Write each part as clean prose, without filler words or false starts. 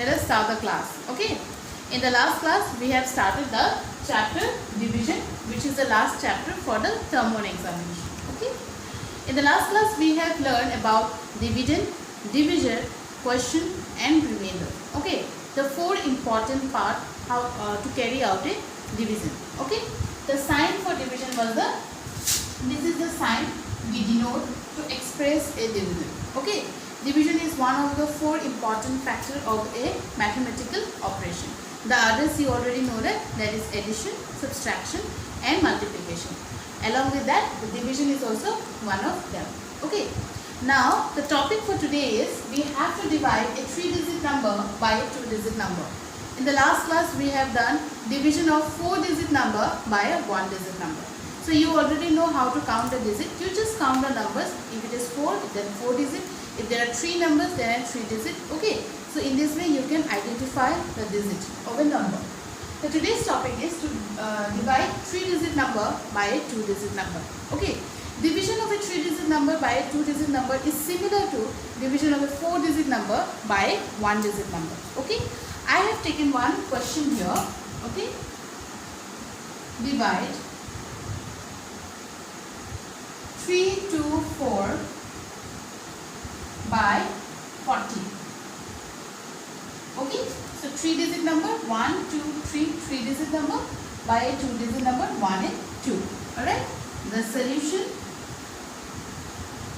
let us start the class. Okay. In the last class, we have started the chapter division, which is the last chapter for the term 1 examination. Okay. In the last class, we have learned about dividend, divisor, question, and remainder. Okay. The four important part how to carry out a division. Okay. The sign for division was this is the sign we denote to express a division. Okay. Division is one of the four important factors of a mathematical operation. The others you already know that is addition, subtraction and multiplication. Along with that, the division is also one of them. Okay. Now the topic for today is we have to divide a 3-digit number by a 2-digit number. In the last class we have done division of 4-digit number by a 1-digit number. So you already know how to count the digit. You just count the numbers. If it is 4, then 4 digit. If there are 3 numbers, then 3 digit. Okay. So in this way you can identify the digit of a number. So today's topic is to divide 3-digit number by a 2-digit number. Okay. Division of a 3-digit number by a 2-digit number is similar to division of a 4-digit number by a 1-digit number. Okay. I have taken one question here. Okay. Divide 3 to 4 by 40. Okay. So 3-digit number 1, 2, 3, 3-digit number by a 2-digit number 1 and 2. Alright. The solution.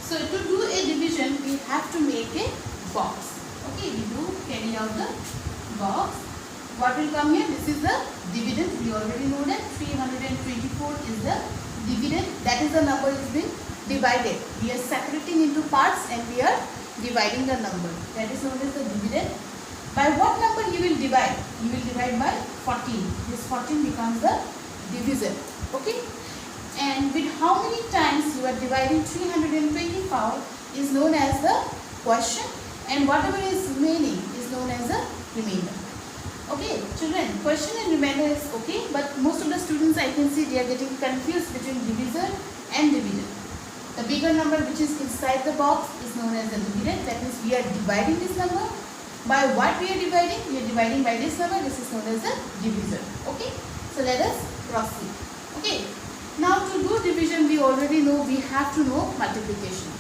So to do a division we have to make a box. Okay. We do carry out the box. What will come here? This is the dividend. We already know that 324 is the dividend. That is the number is being divided. We are separating into parts and we are dividing the number. That is known as the dividend. By what number you will divide? You will divide by 14. This 14 becomes the divisor. Okay. And with how many times you are dividing 324 is known as the quotient, and whatever is remaining is known as the remainder. Okay, children, quotient and remainder is okay, but most of the students I can see they are getting confused between divisor and dividend. The bigger number which is inside the box is known as the dividend. That means we are dividing this number. By what we are dividing? We are dividing by this number. This is known as the divisor. Okay. So let us proceed. Okay. Now to do division we already know we have to know multiplication.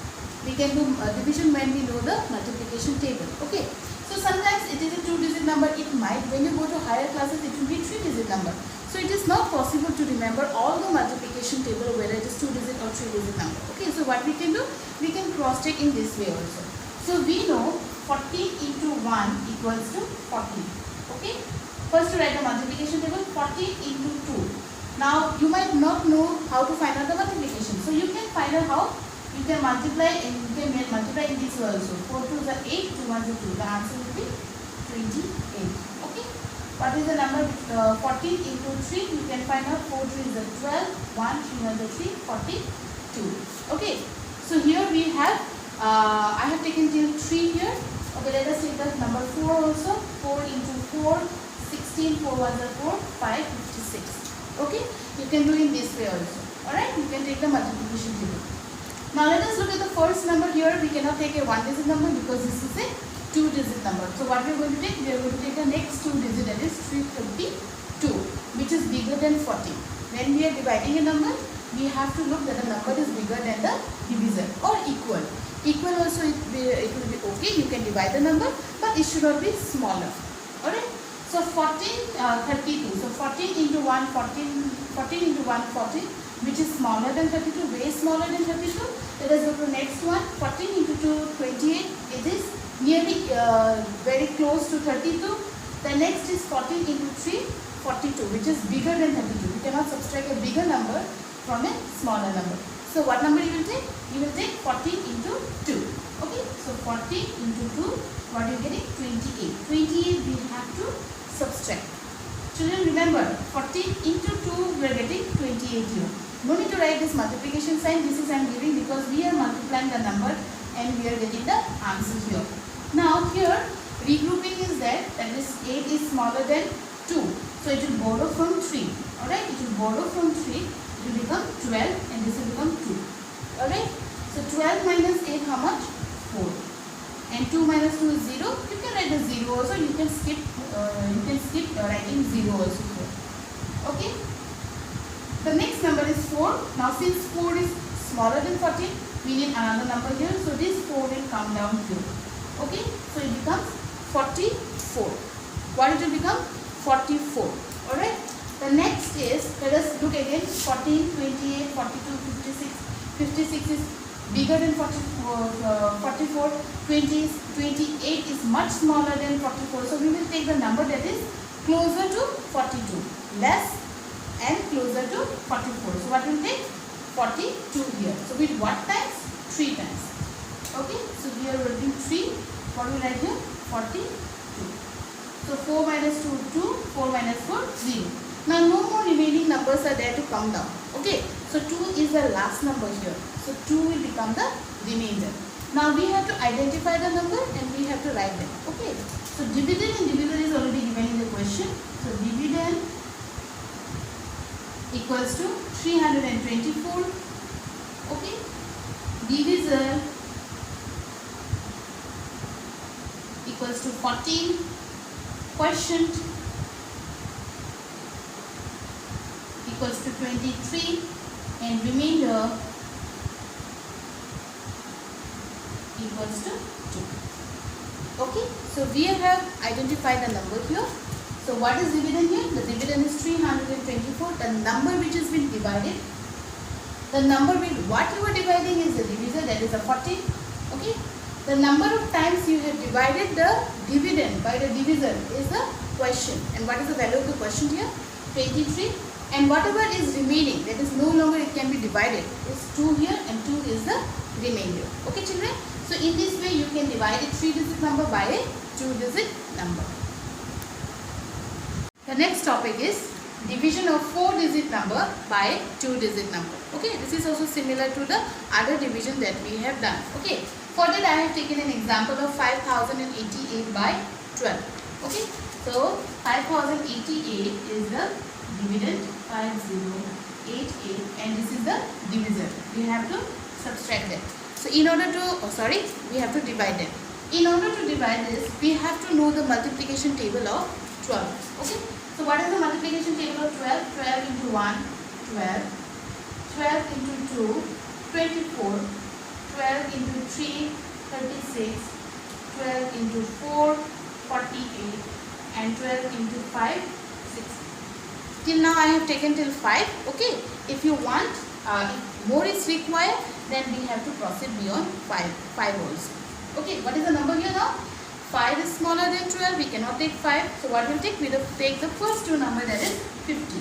We can do division when we know the multiplication table. Okay. So sometimes it is a 2-digit number. It might, when you go to higher classes, it will be 3-digit number. So it is not possible to remember all the multiplication table whether it is 2-digit or 3-digit number. Okay. So what we can do? We can cross check in this way also. So we know 14 into 1 equals to 40. Okay. First to write the multiplication table, 40 into 2. Now you might not know how to find out the multiplication. So you can find out how you can multiply, and you can multiply in this way also. 4 2 is 8, 2 1 is 2. The answer will be 28. Okay. What is the number? 14 into 3. You can find out 4 3 is 12. 1 3 1 is 3. 42. Okay. So here we have. I have taken till 3 here. Okay. Let us take the number 4 also. 4 into 4. 16. 4 1 is 4. 5 56. Okay, you can do in this way also. Alright, you can take the multiplication table. Now let us look at the first number here. We cannot take a 1-digit number because this is a 2-digit number. So what we are going to take? We are going to take the next 2 digit, that is 332, which is bigger than 40. When we are dividing a number, we have to look that the number is bigger than the divisor or equal. Equal also it will be okay. You can divide the number, but it should not be smaller. Alright. So 32. So 14 into 1, 14 into 1, 14, which is smaller than 32, way smaller than 32. Let us go to the next one. 14 into 2, 28. It is nearly very close to 32. The next is 14 into 3, 42, which is bigger than 32. You cannot subtract a bigger number from a smaller number. So what number you will take? You will take 14 into 2. Okay. So 40 into 2, what are you getting? 28. 28 we have to subtract. Children, remember 14 into 2 we are getting 28 here. No need to write this multiplication sign. This is I am giving because we are multiplying the number and we are getting the answer here. Now here regrouping is that is 8 is smaller than 2. So it will borrow from 3. Alright, it will borrow from 3. It will become 12 and this will become 2. Alright. So 12 minus 8 how much? 4. and 2 minus 2 is 0. You can write the 0 also. You can skip writing 0 also here. Okay. The next number is 4. Now since 4 is smaller than 14, we need another number here. So this 4 will come down here. Okay. So it becomes 44. What it will become? 44. Alright. The next is, let us look again, 14, 28, 42, 56. 56 is bigger than 44. 28 is much smaller than 44. So we will take the number that is closer to 42. Less and closer to 44. So what will take? 42 here. So with what times? 3 times. Okay. So we are writing 3. What will write here? 42. So 4 minus 2, 2. 4 minus 4, 0. Now no more remaining numbers are there to come down. Okay. So 2 is the last number here. So 2 will become the remainder. Now we have to identify the number and we have to write them. Okay. So dividend and divisor is already given in the question. So dividend equals to 324. Okay. Divisor equals to 14. Quotient equals to 23 and remainder equals to 2. Okay, so we have identified the number here. So what is dividend here? The dividend is 324. The number which has been divided, the number with what you are dividing is the divisor, that is a 14. Okay, the number of times you have divided the dividend by the divisor is the quotient. And what is the value of the quotient here? 23. And whatever is remaining, that is no longer it can be divided, is 2 here and 2 is the remainder. Okay children? So in this way you can divide a 3-digit number by a 2-digit number. The next topic is division of 4-digit number by 2-digit number. Okay, this is also similar to the other division that we have done. Okay, for that I have taken an example of 5088 by 12. Okay, so 5088 is the dividend, 5088, and this is the divisor. We have to subtract them. So in order to, we have to divide them. In order to divide this, we have to know the multiplication table of 12. Okay, so what is the multiplication table of 12? 12 into 1, 12. 12 into 2, 24. 12 into 3, 36. 12 into 4, 48. And 12 into 5, 60. Till now I have taken till 5. Okay, if you want, if more is required, then we have to proceed beyond 5 also. Okay, what is the number here now? 5 is smaller than 12, we cannot take 5. So what we'll take? We'll take the first two number, that is 50.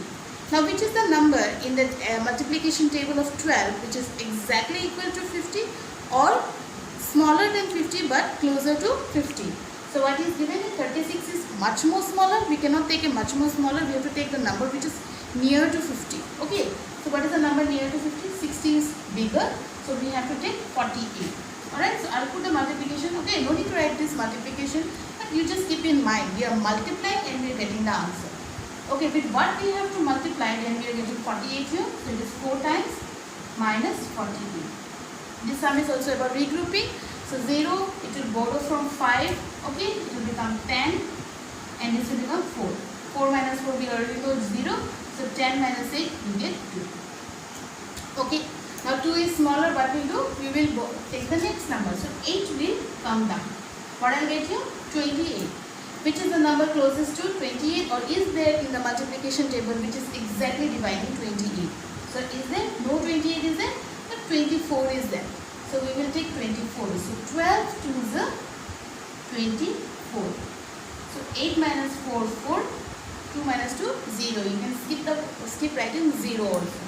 Now which is the number in the multiplication table of 12 which is exactly equal to 50 or smaller than 50 but closer to 50? So what is given is 36 is much more smaller. We cannot take a much more smaller. We have to take the number which is near to 50. Okay. So what is the number near to 50? 60 is bigger. So we have to take 48. Alright. So I'll put the multiplication. Okay. No need to write this multiplication. But you just keep in mind we are multiplying and we are getting the answer. Okay. With what we have to multiply, then we are getting 48 here. So it is 4 times minus 48. This sum is also about regrouping. So 0, it will borrow from 5. Okay, it will become 10 and this will become 4. 4 minus 4 we already know 0. So 10 minus 8 you get 2. Okay, now 2 is smaller. What we do? We will take the next number. So 8 will come down. What I will get here? 28. Which is the number closest to 28 or is there in the multiplication table which is exactly dividing 28? So is there? No 28 is there, but 24 is there. So we will take 24. So 12 to the 24. So 8 minus 4, 4. 2 minus 2, 0. You can skip writing 0 also.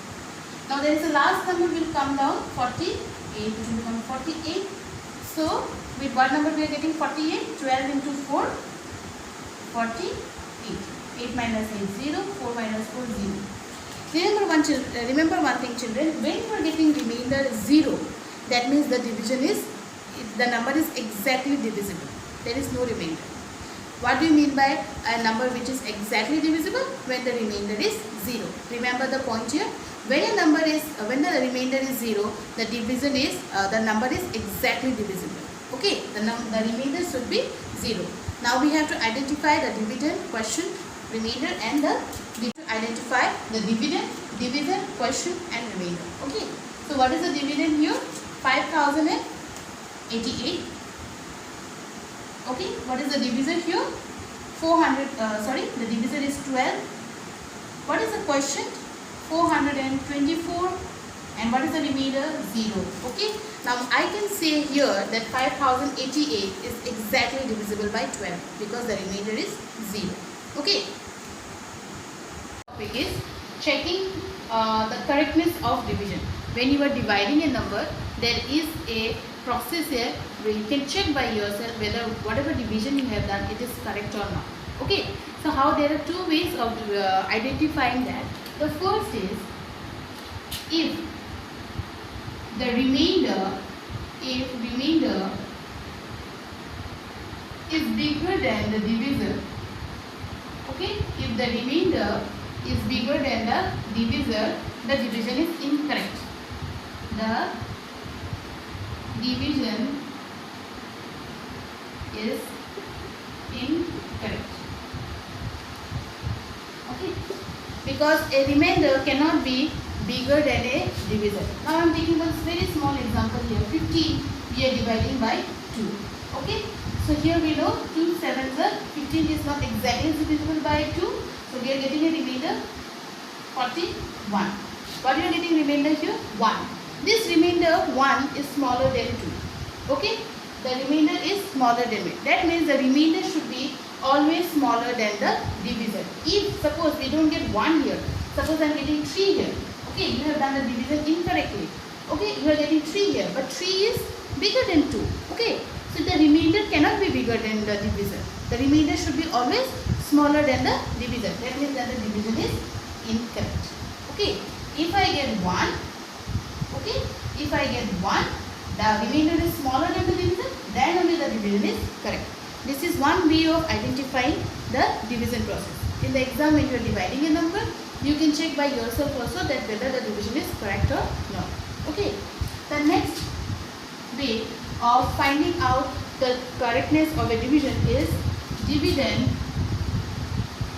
Now there is a last number will come down, 48. It will become 48. So with what number we are getting 48? 12 into 4, 48. 8 minus 8, 0. 4 minus 4, 0. Remember one thing children, when you are getting remainder 0, that means the division is, the number is exactly divisible. There is no remainder. What do you mean by a number which is exactly divisible? When the remainder is 0. Remember the point here. When a number is, when the remainder is 0, the division is, the number is exactly divisible. Okay. Okay, the remainder should be 0. Now we have to identify the dividend, quotient, remainder, and we have to identify the dividend, divisor, quotient, and remainder. Okay, so what is the dividend here? 5088. Okay, what is the divisor here? 400. The divisor is 12. What is the quotient? 424. And what is the remainder? 0. Okay, now I can say here that 5088 is exactly divisible by 12 because the remainder is 0. Okay, topic is checking the correctness of division. When you are dividing a number, there is a process here where you can check by yourself whether whatever division you have done, it is correct or not. Okay, so how there are two ways of identifying that. The first is, if the remainder is bigger than the divisor. Okay, if the remainder is bigger than the divisor, the division is incorrect. The division is incorrect. Okay, because a remainder cannot be bigger than a divisor. Now I am taking one very small example here. 15 we are dividing by 2. Okay, so here we know 2 sevens are 15 is not exactly divisible by 2. So we are getting a remainder 41. What you are getting remainder here? 1. This remainder 1 is smaller than 2. Okay, the remainder is smaller than it. That means the remainder should be always smaller than the divisor. If suppose we don't get 1 here, suppose I am getting 3 here. Okay, you have done the division incorrectly. Okay, you are getting 3 here, but 3 is bigger than 2. Okay, so the remainder cannot be bigger than the divisor. The remainder should be always smaller than the divisor. That means that the division is incorrect. Okay, if I get 1, okay, if I get 1, the remainder is smaller than the divisor, then only the division is correct. This is one way of identifying the division process. In the exam, when you are dividing a number, you can check by yourself also that whether the division is correct or not. Okay, the next way of finding out the correctness of a division is dividend.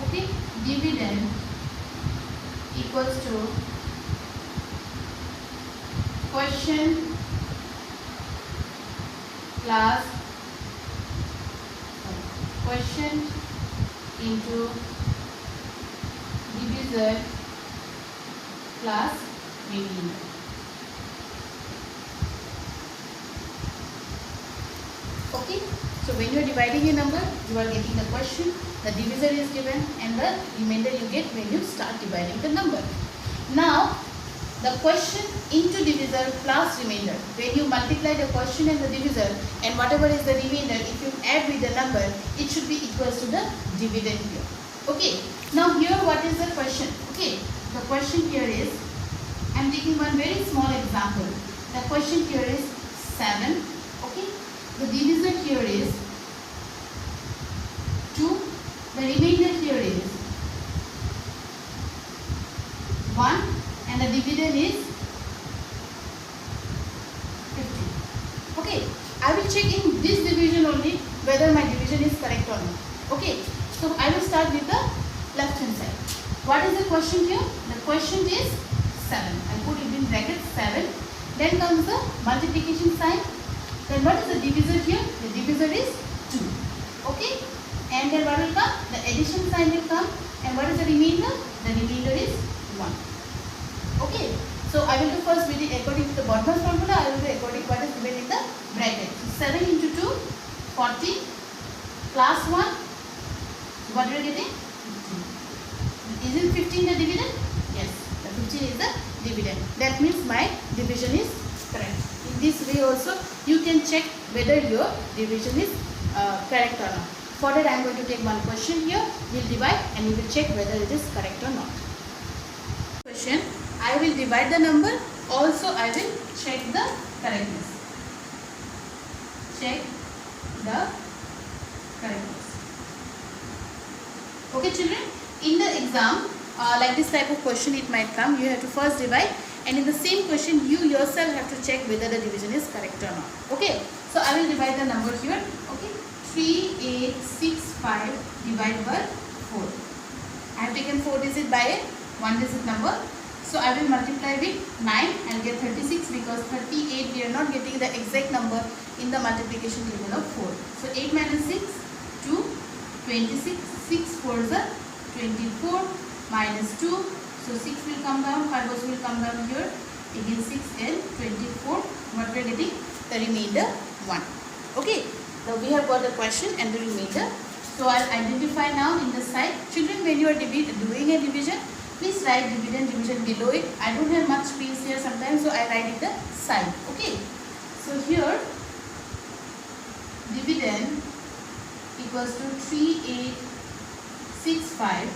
Okay, dividend equals to quotient plus quotient into divisor plus remainder. Okay, so when you are dividing a number, you are getting the quotient, the divisor is given, and the remainder you get when you start dividing the number. Now the quotient into divisor plus remainder, when you multiply the quotient and the divisor, and whatever is the remainder, if you add with the number, it should be equals to the dividend here. Okay, now here what is the quotient? Okay, the quotient here is, I am taking one very small example. The quotient here is 7. Okay, the divisor here is 2. The remainder here is 1, and the dividend is 50. Okay, I will check in this division only whether my division is correct or not. Okay, so I will start with the left hand side. What is the quotient here? The quotient is 7. I put it in bracket 7. Then comes the multiplication sign. Then what is the divisor here? The divisor is 2. Okay, and then what will come? The addition sign will come. And what is the remainder? The remainder is 1. Okay, so I will do first with it according to the Bodmer's formula. I will do according to what is given in the bracket. So 7 into 2, 40 plus 1. So what are you getting? 15. Isn't 15 the dividend? Yes, the 15 is the dividend. That means my division is correct. In this way also you can check whether your division is correct or not. For that I am going to take one question here. We will divide and we will check whether it is correct or not. Question. I will divide the number, also I will check the correctness. Check the correctness. Okay children, in the exam like this type of question it might come. You have to first divide and in the same question you yourself have to check whether the division is correct or not. Okay, so I will divide the number here. Okay, 3865 divided by 4. I have taken 4 digit by a 1 digit number. So I will multiply with 9 and get 36 because 38 we are not getting the exact number in the multiplication table of 4. So 8 minus 6, 2, 26, 6 4 is 24 minus 2. So 6 will come down, 5 also will come down here. Again 6 and 24. What we are getting? The remainder 1. Okay. Now we have got the question and the remainder. So I'll identify now in the side. Children, when you are doing a division, please write division below it. I don't have much space here sometimes, so I write it the side. Okay. So here dividend equals to 3865.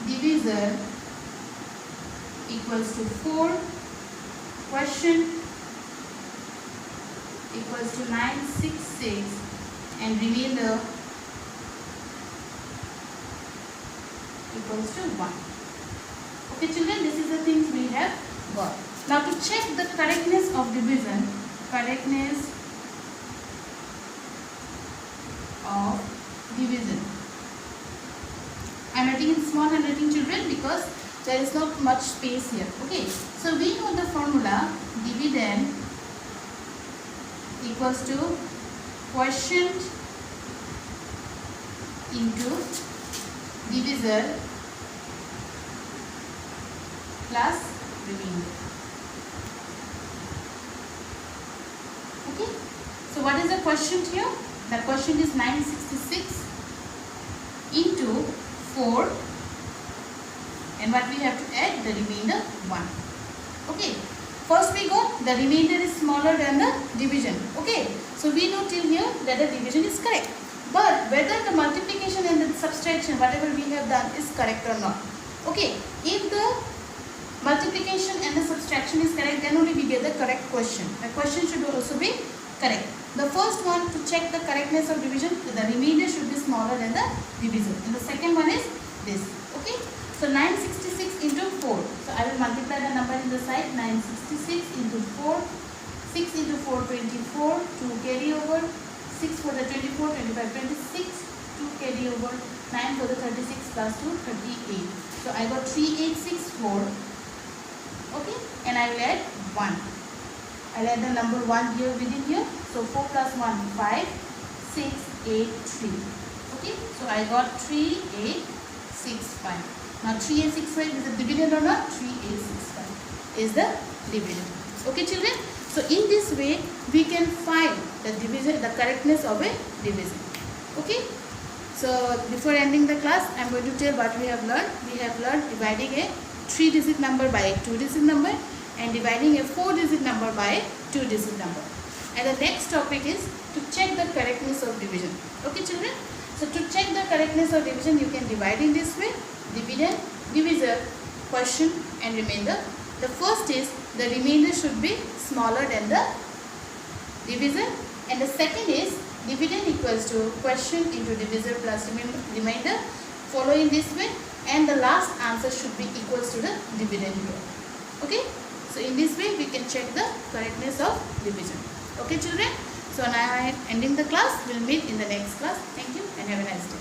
Divisor equals to 4. Question equals to 966 and remainder equals to 1. Okay children, this is the things we have got. Now to check the correctness of division, I am writing in small handwriting children because there is not much space here. Okay, so we know the formula dividend equals to quotient into divisor plus remainder. Okay, so what is the quotient here? The quotient is 966 into 4, and what we have to add? The remainder 1. Okay, first we got the remainder is smaller than the division. Okay, so we know till here that the division is correct. But whether the multiplication and the subtraction, whatever we have done, is correct or not. Okay, if the multiplication and the subtraction is correct, then only we get the correct question. The question should also be correct. The first one, to check the correctness of division, the remainder should be smaller than the divisor. And the second one is this. Okay, so 966 into 4. So I will multiply the number in the side. 966 into 4. 6 into 4, 24. 2 carry over. 6 for the 24, 25, 26, 2 carry over, 9 for the 36 plus 2, 38. So I got 3864. Okay, and I will add 1. I'll add the number 1 here within here. So 4 plus 1, 5, 6, 8, 3. Okay, so I got 3865. Now 3865 is the dividend or not? 3865 is the dividend. Okay children, so in this way we can find the division, the correctness of a division. Okay, so before ending the class, I am going to tell what we have learned. We have learned dividing a 3-digit number by a 2-digit number and dividing a 4-digit number by a 2-digit number. And the next topic is to check the correctness of division. Okay children, so to check the correctness of division, you can divide in this way: dividend, divisor, quotient and remainder. The first is the remainder should be smaller than the divisor, and the second is dividend equals to quotient into divisor plus remainder, following this way, and the last answer should be equals to the dividend here. Okay, so in this way we can check the correctness of division. Okay children, so now I am ending the class. We will meet in the next class. Thank you and have a nice day.